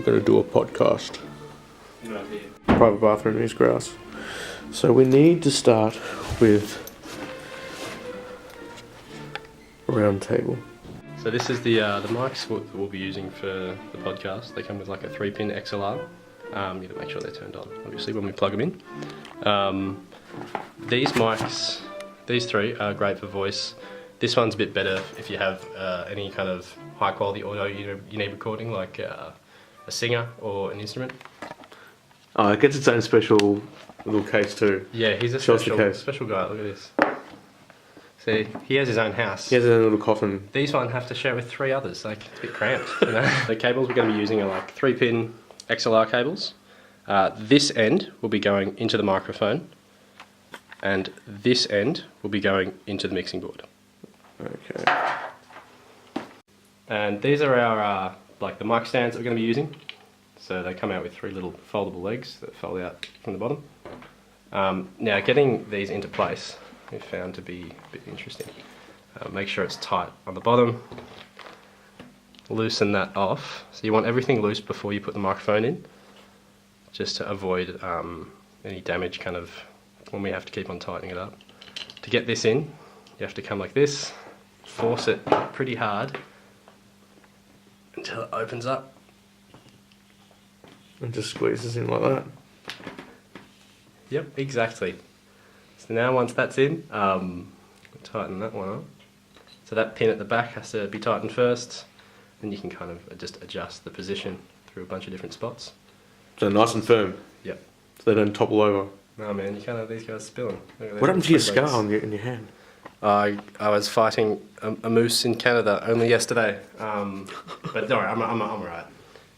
we're going to do a podcast. Private bathroom is grass. So we need to start with a round table. So this is the mics we'll be using for the podcast. They come with like a 3-pin XLR. You have to make sure they're turned on, obviously, when we plug them in. These mics, these three are great for voice. This one's a bit better if you have any kind of high quality audio you need recording, like a singer or an instrument. Oh, it gets its own special little case too. Yeah, he's a special guy. Look at this. See, he has his own house. He has a little coffin. These one have to share with 3 others. Like, it's a bit cramped, you know. The cables we're going to be using are like 3-pin XLR cables. This end will be going into the microphone, and this end will be going into the mixing board. Okay. And these are our like the mic stands that we're going to be using. So they come out with 3 little foldable legs that fold out from the bottom. Now, getting these into place we found to be a bit interesting. Make sure it's tight on the bottom. Loosen that off. So you want everything loose before you put the microphone in, just to avoid any damage kind of when we have to keep on tightening it up. To get this in, you have to come like this, force it pretty hard until it opens up. And just squeezes in like that. Yep, exactly. So now once that's in, tighten that one up. So that pin at the back has to be tightened first, and you can kind of just adjust the position through a bunch of different spots. So nice and firm. Yep. So they don't topple over. No man, you can't have these guys spilling. What happened to your scar in your hand? I was fighting a moose in Canada only yesterday, but don't worry, I'm alright.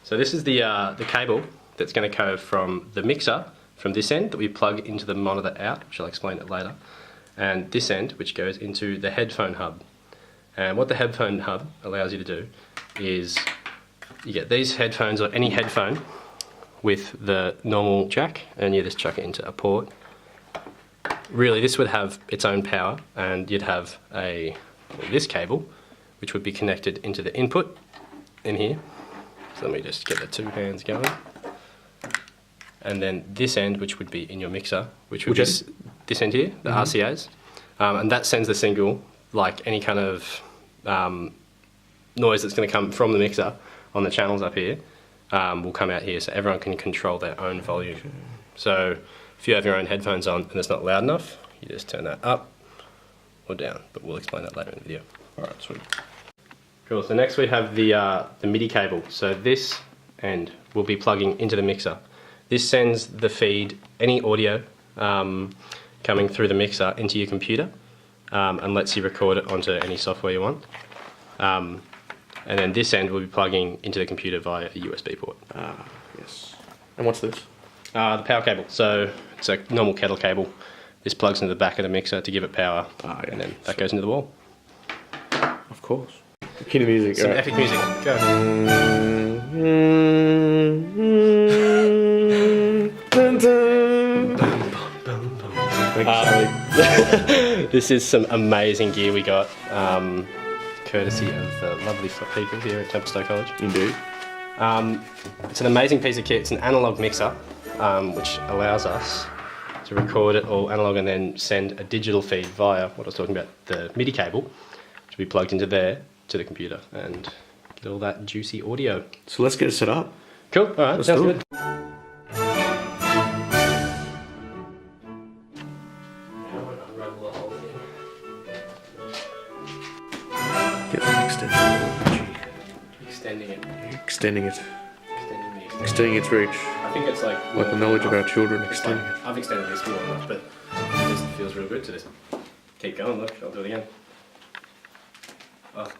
So this is the cable that's going to go from the mixer, from this end that we plug into the monitor out, which I'll explain it later, and this end which goes into the headphone hub. And what the headphone hub allows you to do is you get these headphones, or any headphone with the normal jack, and you just chuck it into a port. Really, this would have its own power, and you'd have this cable which would be connected into the input in here. So let me just get the 2 hands going. And then this end, which would be in your mixer, which would be this end here, the RCAs. And that sends the signal, like any kind of noise that's going to come from the mixer on the channels up here, will come out here, so everyone can control their own volume. So if you have your own headphones on and it's not loud enough, you just turn that up or down, but we'll explain that later in the video. Alright, sweet. Cool, so next we have the MIDI cable. So this end will be plugging into the mixer. This sends the feed, any audio coming through the mixer into your computer, and lets you record it onto any software you want. And then this end will be plugging into the computer via a USB port. Yes. And what's this? The power cable. So it's a normal kettle cable. This plugs into the back of the mixer to give it power, and then that goes into the wall. Of course. Cue the music. Some epic music. Go. This is some amazing gear we got, courtesy of the lovely people here at Templestowe College. Indeed. It's an amazing piece of kit. It's an analog mixer, which allows us to record it all analog and then send a digital feed via what I was talking about, the MIDI cable, which will be plugged into there to the computer and get all that juicy audio. So let's get it set up. Cool. All right. Sounds good. Get the extension. Extending it. Extending it. Extending its reach. I think it's like the knowledge of our children, extending it. I've extended this more enough, but it just feels real good to just keep going. Look, I'll do it again. Oh.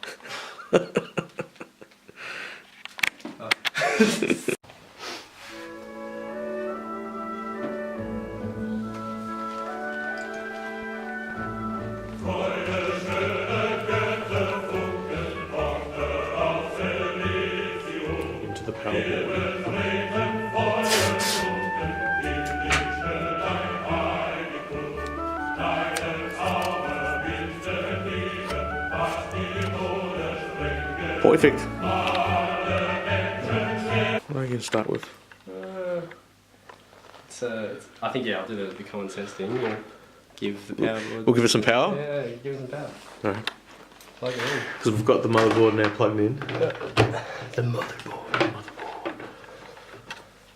Into the power board. Perfect. going to start with? I think, yeah, I'll do the common sense thing. We'll give the power. We'll give it some power? Yeah, give it some power. Alright. Plug it in. Because we've got the motherboard now plugged in. The motherboard.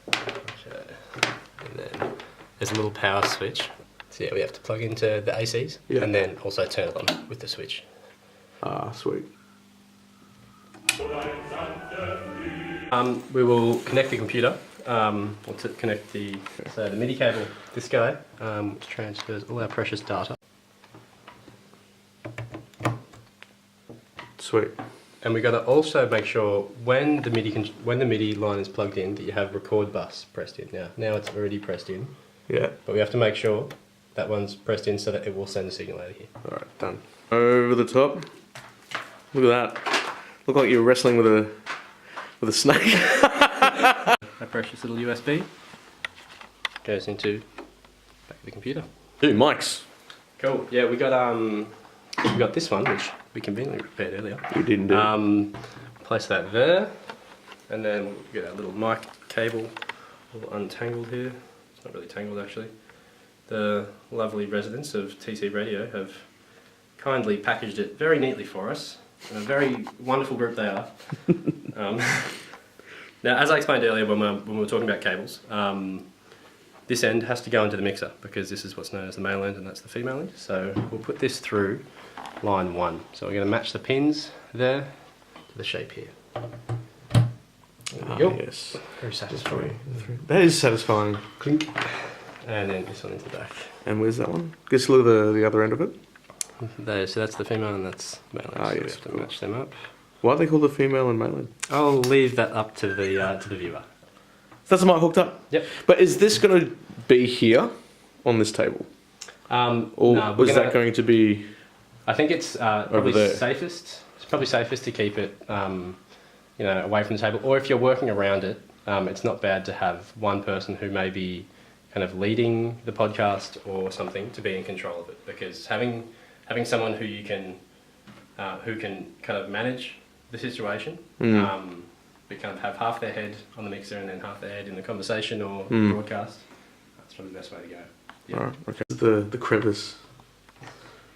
Okay. And then there's a little power switch. So yeah, we have to plug into the ACs and then also turn it on with the switch. Ah, sweet. We will connect the computer. We'll connect the MIDI cable, this guy, which transfers all our precious data. Sweet. And we've got to also make sure when the MIDI line is plugged in that you have record bus pressed in. Now it's already pressed in. Yeah. But we have to make sure that one's pressed in so that it will send a signal out of here. Alright, done. Over the top. Look at that. Look like you're wrestling with a snake. A precious little USB goes into back of the computer. Two mics. Cool. Yeah, we got this one, which we conveniently prepared earlier. We didn't do. Place that there, and then we'll get our little mic cable all untangled here. It's not really tangled actually. The lovely residents of TC Radio have kindly packaged it very neatly for us. And a very wonderful group they are. Now, as I explained earlier when we were talking about cables, this end has to go into the mixer because this is what's known as the male end and that's the female end. So we'll put this through line 1. So we're going to match the pins there to the shape here. There we go. Yes. Very satisfying. That is satisfying. Clink. And then this one into the back. And where's that one? Guess look at the other end of it. So that's the female and that's the male end. So yes, we have to match them up. Why are they called the female and male end? I'll leave that up to the viewer. That's the mic hooked up? Yep. But is this going to be here on this table? Or no, is that going to be... I think it's probably there? safest. It's probably safest to keep it, away from the table. Or if you're working around it, it's not bad to have one person who may be kind of leading the podcast or something to be in control of it. Because having someone who can kind of manage the situation, we kind of have half their head on the mixer and then half their head in the conversation or broadcast. That's probably the best way to go. Yeah. Alright, okay. The crevice.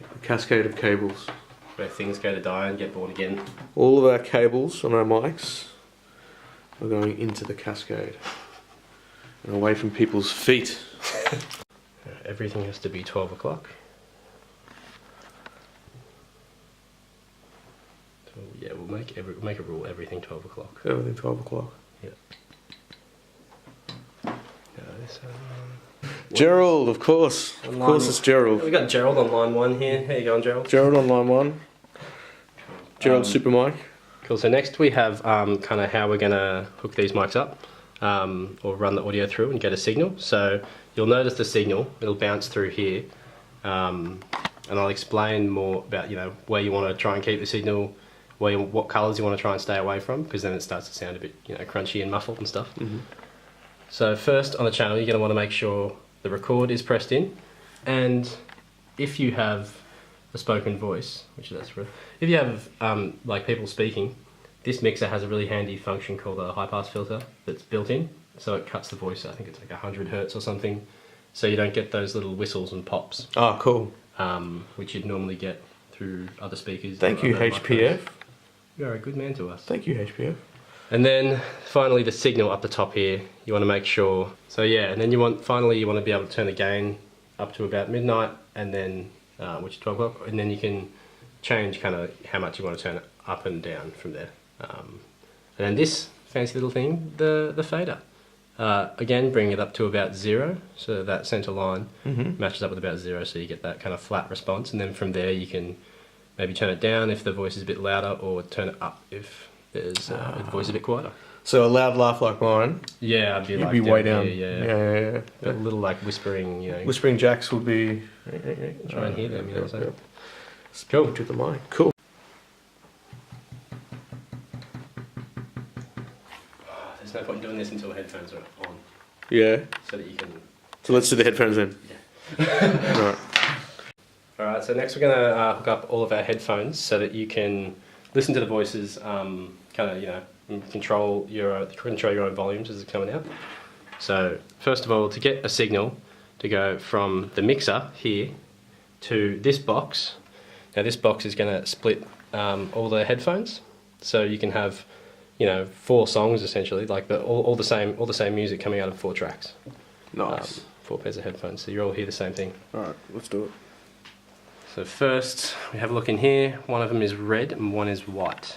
The cascade of cables. Where things go to die and get born again. All of our cables on our mics are going into the cascade. And away from people's feet. Everything has to be 12 o'clock. So yeah, we'll make a rule, everything 12 o'clock. Everything 12 o'clock. Yeah. Gerald, of course. Of course it's Gerald. We got Gerald on line 1 here. How you going, Gerald? Gerald on line 1. Gerald Super Mic. Cool. So next we have kind of how we're going to hook these mics up or run the audio through and get a signal. So you'll notice the signal, it'll bounce through here. And I'll explain more about, where you want to try and keep the signal, what colours you want to try and stay away from, because then it starts to sound a bit, crunchy and muffled and stuff. Mm-hmm. So first on the channel, you're going to want to make sure the record is pressed in, and if you have a spoken voice, if you have like people speaking, this mixer has a really handy function called a high pass filter that's built in, so it cuts the voice. I think it's like 100 hertz or something, so you don't get those little whistles and pops. Oh, cool. Which you'd normally get through other speakers. Thank you, HPF. You're a good man to us. Thank you, HPF. And then finally the signal up the top here, you want to make sure, so yeah, and then you want to be able to turn the gain up to about midnight, and then, which is 12 o'clock, and then you can change kind of how much you want to turn it up and down from there. And then this fancy little thing, the fader. Again, bring it up to about 0, so that center line matches up with about 0, so you get that kind of flat response, and then from there you can maybe turn it down if the voice is a bit louder, or turn it up if if the voice is a bit quieter. So a loud laugh like mine. Yeah, I'd be you'd like be way down. Here, yeah. A little like whispering, Whispering jacks would be. Try and hear them, you know what I'm saying? Cool. To the mic. Cool. There's no point doing this until the headphones are on. Yeah. So that you can. So let's do the headphones then. Yeah. Alright. Alright, so next we're going to hook up all of our headphones so that you can listen to the voices kind of, and control your own volumes as it's coming out. So first of all, to get a signal to go from the mixer here to this box. Now this box is going to split all the headphones, so you can have, 4 songs essentially, like all the same music coming out of 4 tracks. Nice. 4 pairs of headphones, so you all hear the same thing. All right, let's do it. So first, we have a look in here. One of them is red and one is white.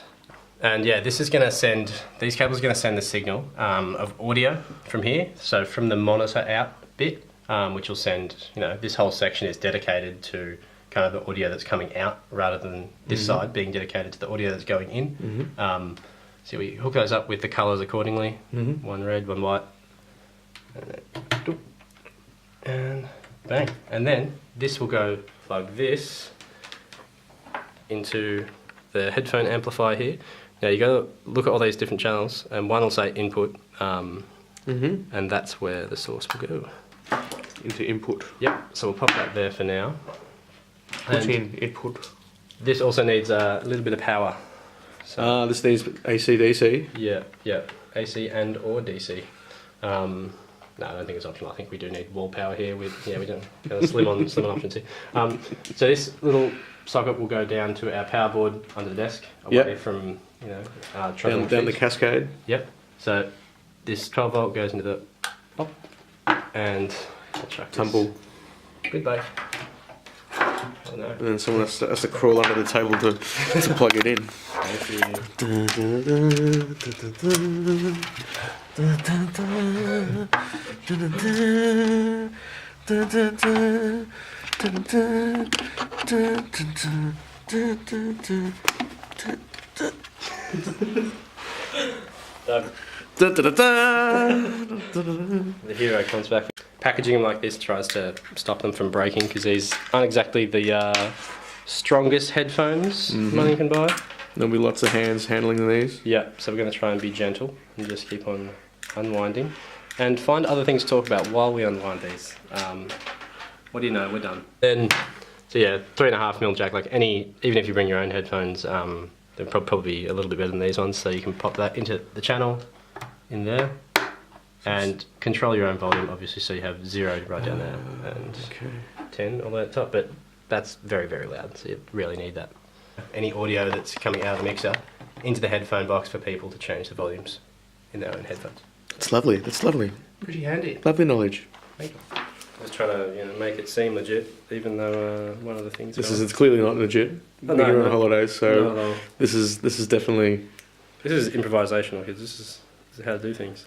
And yeah, this is going to send, these cables are going to send the signal of audio from here. So from the monitor out bit, which will send, this whole section is dedicated to kind of the audio that's coming out rather than this side being dedicated to the audio that's going in. So we hook those up with the colours accordingly. One red, one white. And bang. And then this will go plug this into the headphone amplifier here. Now you got to look at all these different channels, and one will say input, and that's where the source will go. Into input. Yep. So we'll pop that there for now. Put in input. This also needs a little bit of power. So This needs AC DC. yeah, AC and or DC. No, I don't think it's optional. I think we do need wall power here. We don't kind of slim on options here. So this little socket will go down to our power board under the desk, away from down the cascade. Yep. So this 12 volt goes into the pop, and I'll chuck Tumble. This. Goodbye. Oh, no. And then someone has to crawl under the table to plug it in. The hero comes back. Packaging them like this tries to stop them from breaking, because these aren't exactly the strongest headphones money can buy. There'll be lots of hands handling these. Yeah, so we're going to try and be gentle and just keep on unwinding and find other things to talk about while we unwind these. What do you know, we're done. Then, so yeah, 3.5mm jack, like even if you bring your own headphones, they're probably a little bit better than these ones, so you can pop that into the channel in there and control your own volume, obviously, so you have 0 right down there and 10 all the way at the top, but that's very, very loud, so you really need that. Any audio that's coming out of the mixer into the headphone box for people to change the volumes in their own headphones. That's lovely. That's lovely. Pretty handy. Lovely knowledge. Thank you. Just trying to make it seem legit, even though one of the things. It's clearly not legit. You're on holidays, so this is definitely. This is improvisational, kids. This is how to do things.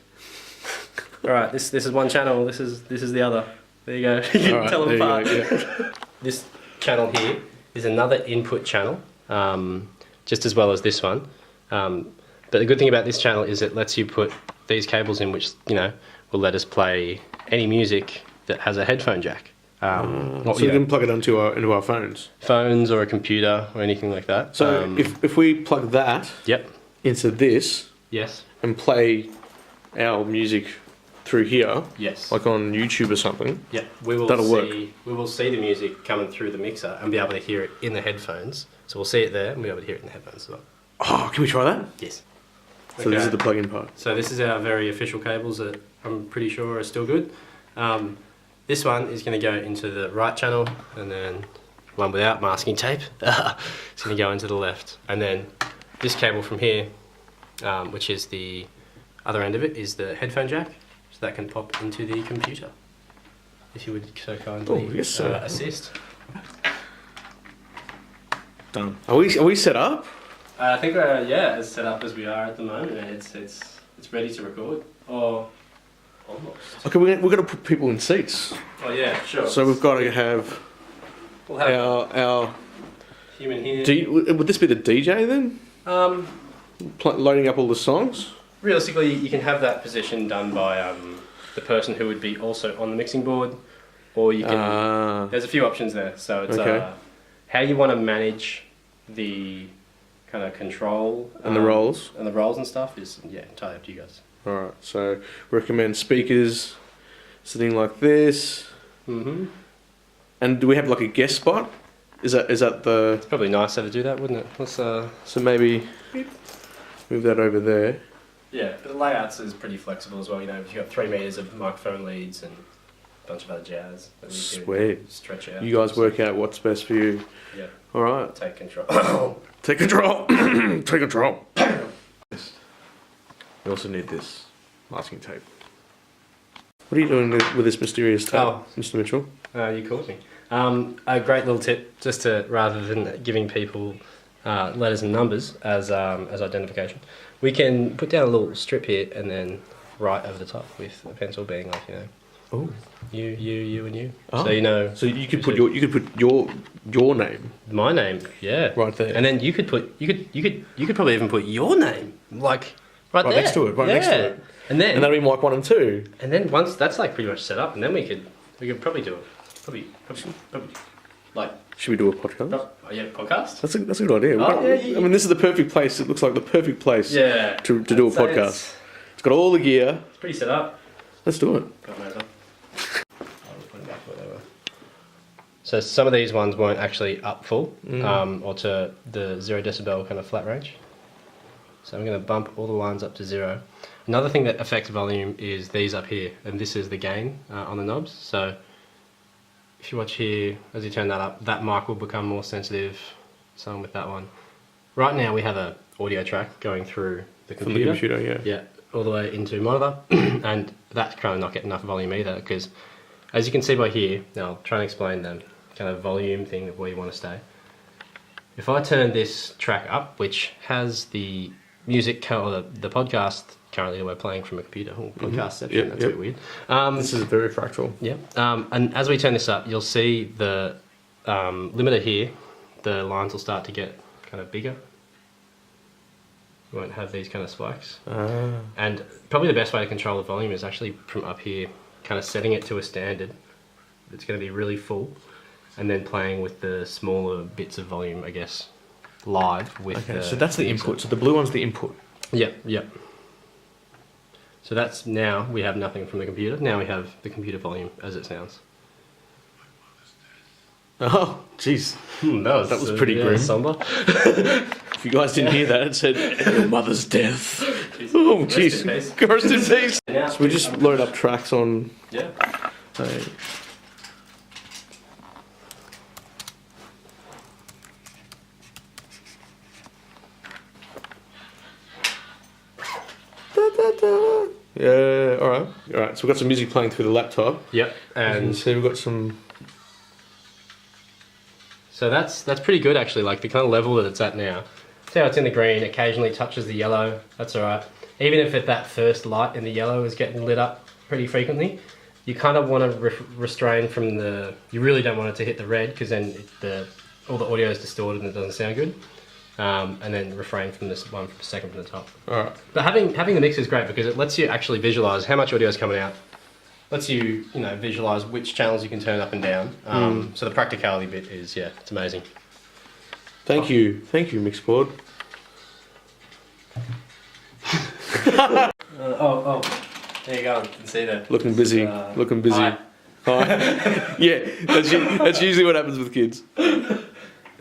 All right, this is one channel. This is the other. There you go. You can tell them apart. Yeah. This channel here is another input channel, just as well as this one. But the good thing about this channel is it lets you put these cables in, which will let us play any music that has a headphone jack. So we can plug it into our phones. Phones or a computer or anything like that. So if we plug that into this and play our music through here, like on YouTube or something, that'll work. We will see the music coming through the mixer and be able to hear it in the headphones. So we'll see it there and be able to hear it in the headphones as well. Oh, can we try that? Yes. So this is the plug-in part. So this is our very official cables that I'm pretty sure are still good. This one is going to go into the right channel, and then one without masking tape is going to go into the left. And then this cable from here, which is the other end of it, is the headphone jack, so that can pop into the computer. If you would so kindly assist. Done. Are we set up? I think we're as set up as we are at the moment. It's ready to record. Or almost. Okay, we're going to put people in seats. Oh yeah, sure. So we've got to have, our human here. Would this be the DJ then? Loading up all the songs? Realistically, you can have that position done by the person who would be also on the mixing board, or you can. There's a few options there, so it's how you want to manage the kind of control and the roles and stuff is entirely up to you guys. All right, so recommend speakers sitting like this. And do we have like a guest spot? Is that the? It's probably nicer to do that, wouldn't it? Let's So maybe move that over there. Yeah, but the layouts is pretty flexible as well. You know, you've got 3 meters of microphone leads and a bunch of other jazz. That Sweet. Stretch out. You guys work out what's best for you. Yeah. All right. Take control. Take control. Take control. We also need this masking tape. What are you doing with this mysterious tape, Mr. Mitchell? You called me. A great little tip, just to rather than giving people letters and numbers as identification, we can put down a little strip here and then write over the top with a pencil, being like, you know, oh, you, and you. Oh. So you know. So you could put your name. My name, yeah. Right there. And then you could probably even put your name, like right there. Next to it. Right next to it. And that'll be mic 1 and 2. And then once that's like pretty much set up, and then we could probably do it. Probably like. Should we do a podcast? Podcast. That's a good idea. I mean, this is the perfect place. It looks like the perfect place. To do a podcast. It's got all the gear. It's pretty set up. Let's do it. So some of these ones won't actually up full, or to the 0 decibel kind of flat range. So I'm going to bump all the lines up to 0. Another thing that affects volume is these up here, and this is the gain on the knobs. So if you watch here, as you turn that up, that mic will become more sensitive, same with that one. Right now we have a audio track going through the computer. From the computer, yeah. Yeah, all the way into monitor, and that's kind of not getting enough volume either, because as you can see by here, now I'll try and explain the kind of volume thing of where you want to stay. If I turn this track up, which has the music, or the podcast currently we're playing from a computer, podcastception, that's a bit weird. This is very fractal. Yeah, and as we turn this up, you'll see the limiter here, the lines will start to get kind of bigger. You won't have these kind of spikes. And probably the best way to control the volume is actually from up here, kind of setting it to a standard. It's going to be really full, and then playing with the smaller bits of volume, I guess, live with. Okay, so that's the input. So the blue one's the input. Yep. So that's, now we have nothing from the computer. Now we have the computer volume as it sounds. Oh, jeez. That was pretty grim. Somber. If you guys didn't hear that, it said, your mother's death. Oh, jeez. Rest in peace. So we just load up tracks on... Yeah. Yeah, alright. So we've got some music playing through the laptop. Yep. And so we've got some... So that's pretty good actually, like the kind of level that it's at now. See how it's in the green, occasionally touches the yellow, that's alright. Even if that first light in the yellow is getting lit up pretty frequently, you kind of want to restrain from the... You really don't want it to hit the red, because then all the audio is distorted and it doesn't sound good. And then refrain from this one second from the top. Alright. But having the mix is great because it lets you actually visualize how much audio is coming out. Lets you, visualize which channels you can turn up and down. So the practicality bit is, it's amazing. Thank you, Mixboard. There you go. You can see that. Looking busy. Hi. Yeah, that's usually what happens with kids.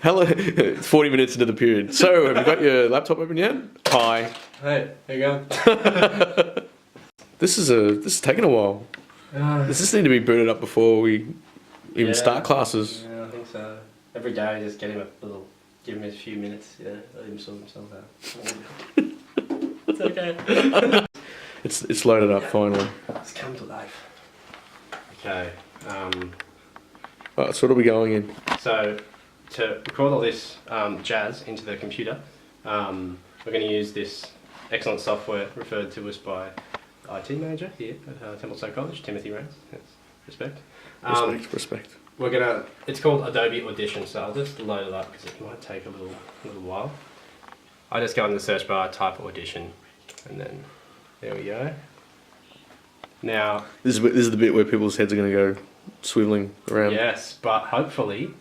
Hello, it's 40 minutes into the period. So, have you got your laptop open yet? Hi. Hey, there you go. This is taking a while. Does this need to be booted up before we even start classes? Yeah, I think so. Every day I just give him a few minutes, let him sort himself out. It's okay. It's loaded up finally. It's come to life. Okay. Right, so what are we going in? So, to record all this jazz into the computer, we're going to use this excellent software referred to us by the IT manager here at Templestowe College, Timothy Rains. Respect. Respect. It's called Adobe Audition, so I'll just load it up because it might take a little while. I just go in the search bar, type Audition, and then there we go. Now this is the bit where people's heads are going to go swiveling around. Yes, but hopefully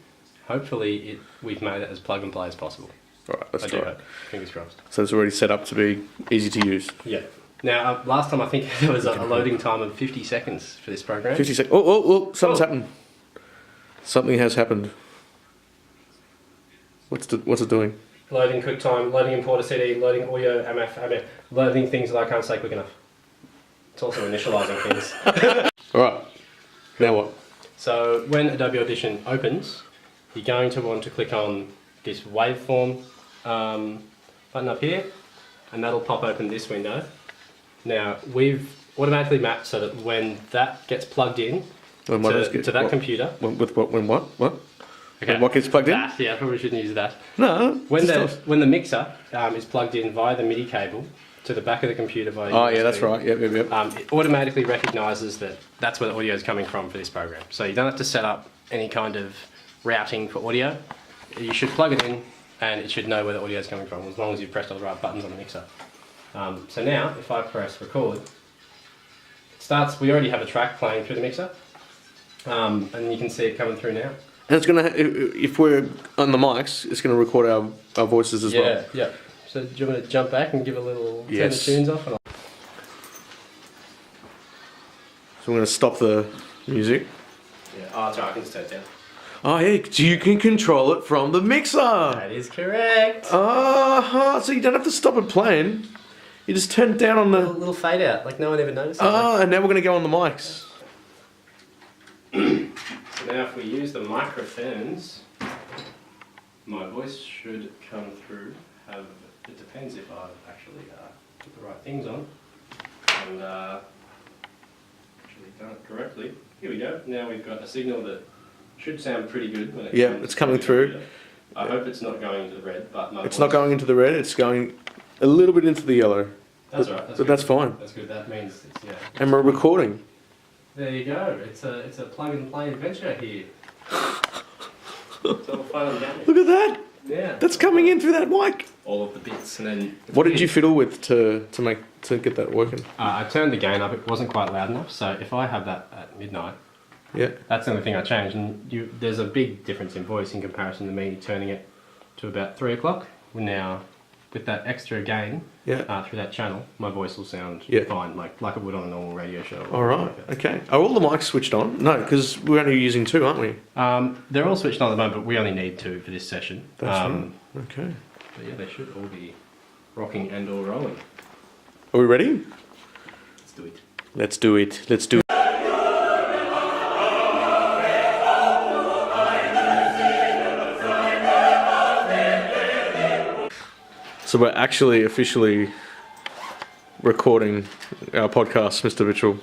we've made it as plug and play as possible. Right, let's try it. Fingers crossed. So it's already set up to be easy to use. Yeah. Now, last time I think there was a loading time of 50 seconds for this program. 50 seconds. Oh, something's happened. Something has happened. What's it doing? loading QuickTime, loading importer CD, loading audio, MF, loading things that I can't say quick enough. It's also initializing things. Alright, now what? So when Adobe Audition opens, you're going to want to click on this waveform button up here, and that'll pop open this window. Now we've automatically mapped so that when that gets plugged in to that computer. When what? Okay. When what gets plugged in? Yeah, I probably shouldn't use that. No. When the mixer is plugged in via the MIDI cable to the back of the computer via Oh USB, yeah, that's right. Yep. it automatically recognises that that's where the audio is coming from for this program. So you don't have to set up any kind of routing for audio. You should plug it in and it should know where the audio is coming from as long as you've pressed all the right buttons on the mixer. So now, if I press record, it starts, we already have a track playing through the mixer, and you can see it coming through now. And it's gonna, if we're on the mics, it's gonna record our voices as well. Yeah. So do you want me to jump back and give a little turn the tunes off? So I'm gonna stop the music. Yeah. Oh, that's right. I can just turn it down. Oh yeah, you can control it from the mixer. That is correct. So you don't have to stop it playing. You just turn it down on the little fade out, like no one ever noticed. And now we're gonna go on the mics. So now if we use the microphones, my voice should come through. It depends if I've actually put the right things on and actually done it correctly. Here we go. Now we've got a signal that should sound pretty good when it's coming through. I hope it's not going into the red, but it's not going into the red. It's going a little bit into the yellow. That's right. But that's fine. That's good. That means it's And we're recording. There you go. It's a plug and play adventure here. It's all fun and games. Look at that. Yeah. That's coming in through that mic. All of the bits and then. What did you fiddle with to get that working? I turned the gain up. It wasn't quite loud enough. So if I have that at midnight, that's the only thing I changed. And there's a big difference in voice in comparison to me turning it to about 3 o'clock. Now, with that extra gain through that channel, my voice will sound fine, like it would on a normal radio show. All right. Okay. Are all the mics switched on? No, because we're only using 2, aren't we? They're all switched on at the moment, but we only need 2 for this session. That's right. Okay. But yeah, they should all be rocking and all rolling. Are we ready? Let's do it. Let's do it. Let's do it. So we're actually officially recording our podcast, Mr. Mitchell.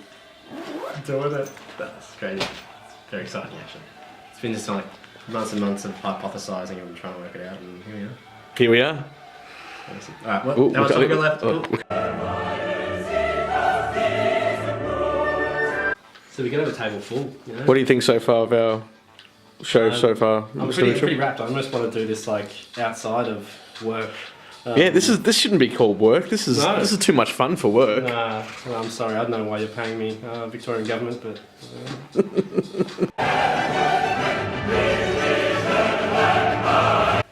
Doing it. That's crazy. It's very exciting, actually. It's been just like months and months of hypothesising and trying to work it out, and here we are. Here we are. Alright, well, now it's on your left. So we can have a table full, you know? What do you think so far of our show so far, I'm Mr. Mitchell? pretty wrapped. I almost want to do this like outside of work. This shouldn't be called work. This is too much fun for work. Nah, well, I'm sorry. I don't know why you're paying me, Victorian government, but.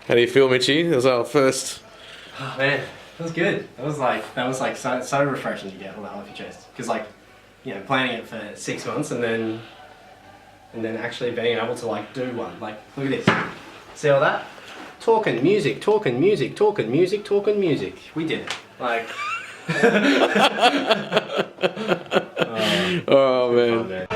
How do you feel, Mitchie? That was our first. Oh, man, that was good. That was like so refreshing to get all that off your chest. Because planning it for 6 months and then actually being able to do one. Like, look at this. See all that? Talking music. We did it. Like. Oh man.